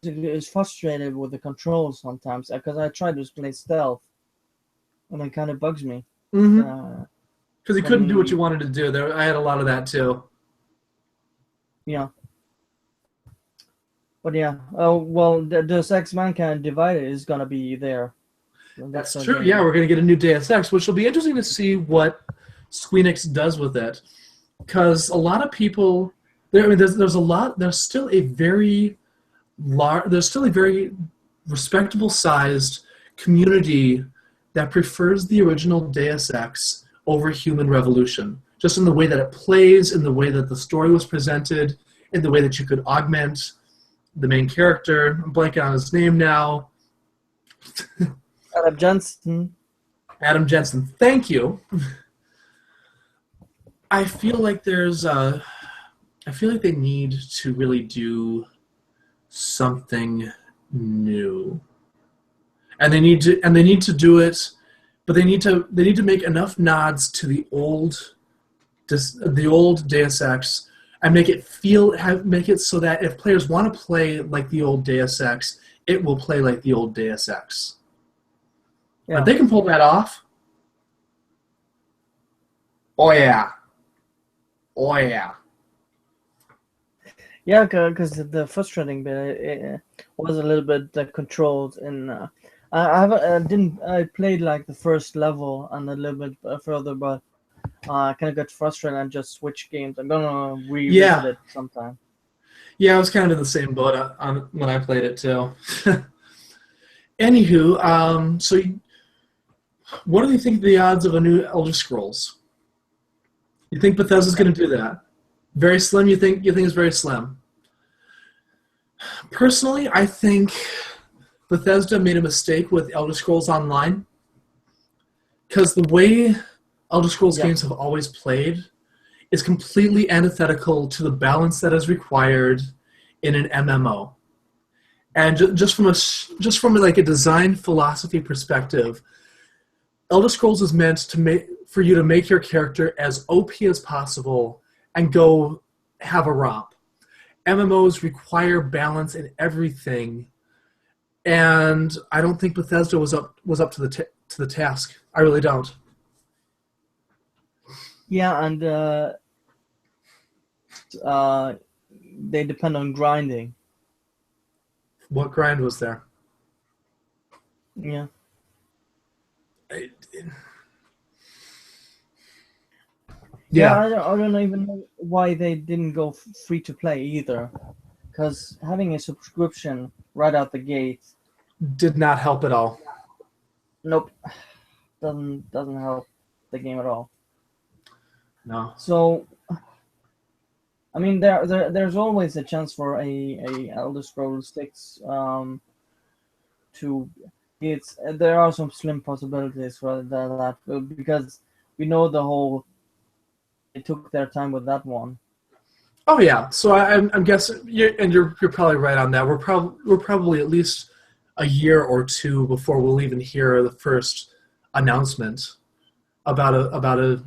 It's frustrated with the controls sometimes because I tried to play stealth, and it kind of bugs me. Mm-hmm. Because you couldn't do what you wanted to do. I had a lot of that too. Yeah. But yeah, well, the Deus Ex Mankind Divided is gonna be there. That's true. Game. Yeah, we're gonna get a new Deus Ex, which will be interesting to see what Squeenix does with it. Because a lot of people, there's still a very respectable sized community that prefers the original Deus Ex over Human Revolution. Just in the way that it plays, in the way that the story was presented, in the way that you could augment the main character. I'm blanking on his name now. Adam Jensen. Adam Jensen. Thank you. I feel like I feel like they need to really do something new, and they need to do it, but they need to make enough nods to the old Deus Ex, and make it so that if players want to play like the old Deus Ex, it will play like the old Deus Ex. Yeah. If they can pull that off, oh yeah. Yeah, because the frustrating bit it was a little bit controlled. I played like the first level and a little bit further, but I kind of got frustrated and just switched games. I'm gonna revisit it sometime. Yeah, I was kind of in the same boat on when I played it too. Anywho, what do you think of the odds of a new Elder Scrolls? You think Bethesda's going to do that? Very slim. You think it's very slim? Personally, I think Bethesda made a mistake with Elder Scrolls Online, because the way Elder Scrolls games have always played is completely antithetical to the balance that is required in an MMO. And just from like a design philosophy perspective, Elder Scrolls is meant for you to make your character as OP as possible and go have a romp. MMOs require balance in everything, and I don't think Bethesda was up to the task. I really don't. Yeah, and they depend on grinding. What grind was there? Yeah. Yeah, I don't even know why they didn't go free to play either, because having a subscription right out the gate did not help at all. Nope, doesn't help the game at all. No. So, I mean, there's always a chance for a Elder Scrolls 6 to there are some slim possibilities for that because we know they took their time with that one. Oh yeah, so I'm guessing you're probably right on that. We're probably at least a year or two before we'll even hear the first announcement about a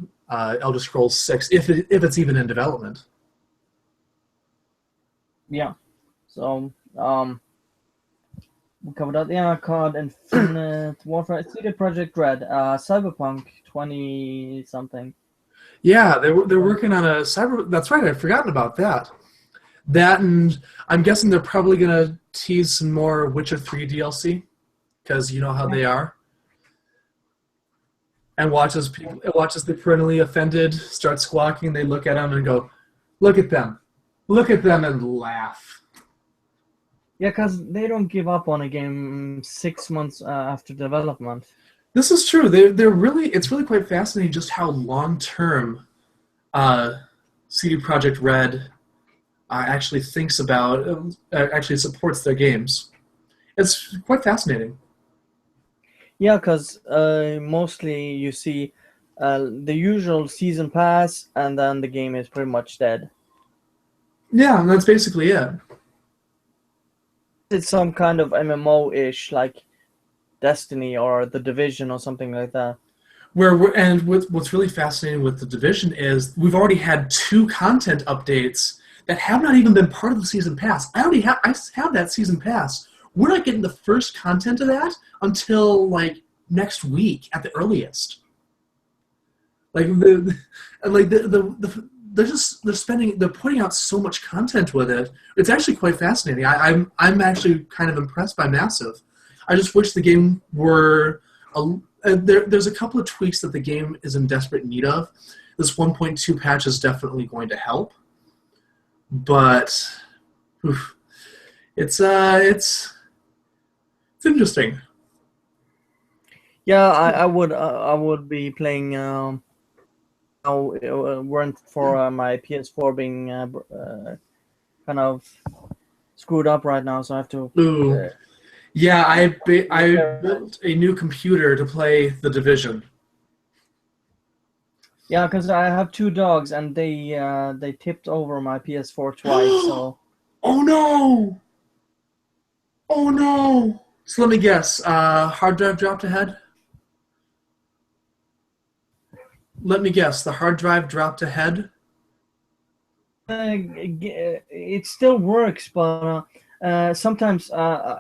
Elder Scrolls 6 if it's even in development. Yeah, so we covered that. Yeah, COD, Infinite Warfare, CD Projekt Red, Cyberpunk 20 something. Yeah, they're working on a cyber. That's right. I'd forgotten about that. That, and I'm guessing they're probably gonna tease some more Witcher 3 DLC, because you know how they are. And watch as the perennially offended start squawking. They look at them and go, "Look at them, and laugh." Yeah, because they don't give up on a game 6 months after development. This is true. It's really quite fascinating just how long-term CD Projekt Red actually thinks about, actually supports their games. It's quite fascinating. Yeah, because mostly you see the usual season pass, and then the game is pretty much dead. Yeah, and that's basically it. It's some kind of MMO-ish, like Destiny or The Division or something like that. What's really fascinating with The Division is we've already had 2 content updates that have not even been part of the season pass. I have that season pass. We're not getting the first content of that until like next week at the earliest. Like they're putting out so much content with it. It's actually quite fascinating. I'm actually kind of impressed by Massive. I just wish the game were there's a couple of tweaks that the game is in desperate need of. This 1.2 patch is definitely going to help, but it's interesting. Yeah, I would be playing. Weren't for my PS4 being kind of screwed up right now, so I have to. Ooh. Yeah, I built a new computer to play The Division. Yeah, because I have 2 dogs and they tipped over my PS4 twice. So Oh no! Oh no! So let me guess. Hard drive dropped ahead? Let me guess. The hard drive dropped ahead? it still works, but sometimes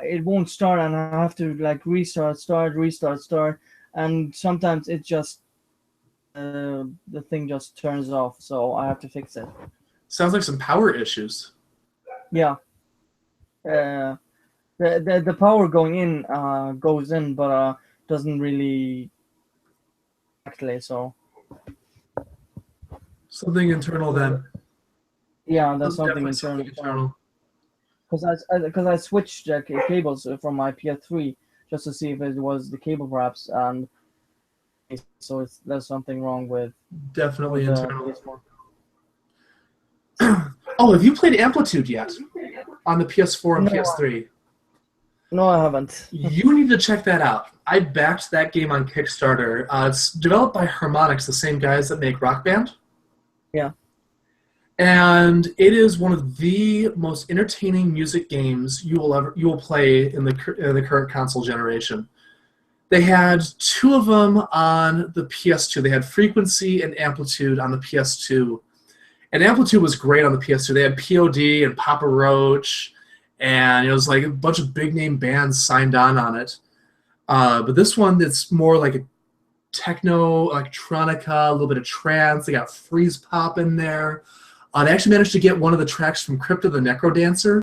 it won't start, and I have to like restart, start, restart, start, and sometimes it just the thing just turns off, so I have to fix it. Sounds like some power issues. Yeah, the power going in goes in, but doesn't really actually. So Something internal then. yeah, there's Definitely something something internal. because I switched cables from my PS3 just to see if it was the cable perhaps, and so there's something wrong Definitely with the internal. PS4. Oh, have you played Amplitude yet? On the PS4 and No, PS3? no, I haven't. You need to check that out. I backed that game on Kickstarter. It's developed by Harmonix, the same guys that make Rock Band. Yeah. And it is one of the most entertaining music games you will play in the current console generation. They had 2 of them on the PS2. They had Frequency and Amplitude on the PS2. And Amplitude was great on the PS2. They had POD and Papa Roach, and it was like a bunch of big name bands signed on it. But this one, it's more like a techno, electronica, a little bit of trance. They got freeze pop in there. They actually managed to get one of the tracks from Crypta the Necrodancer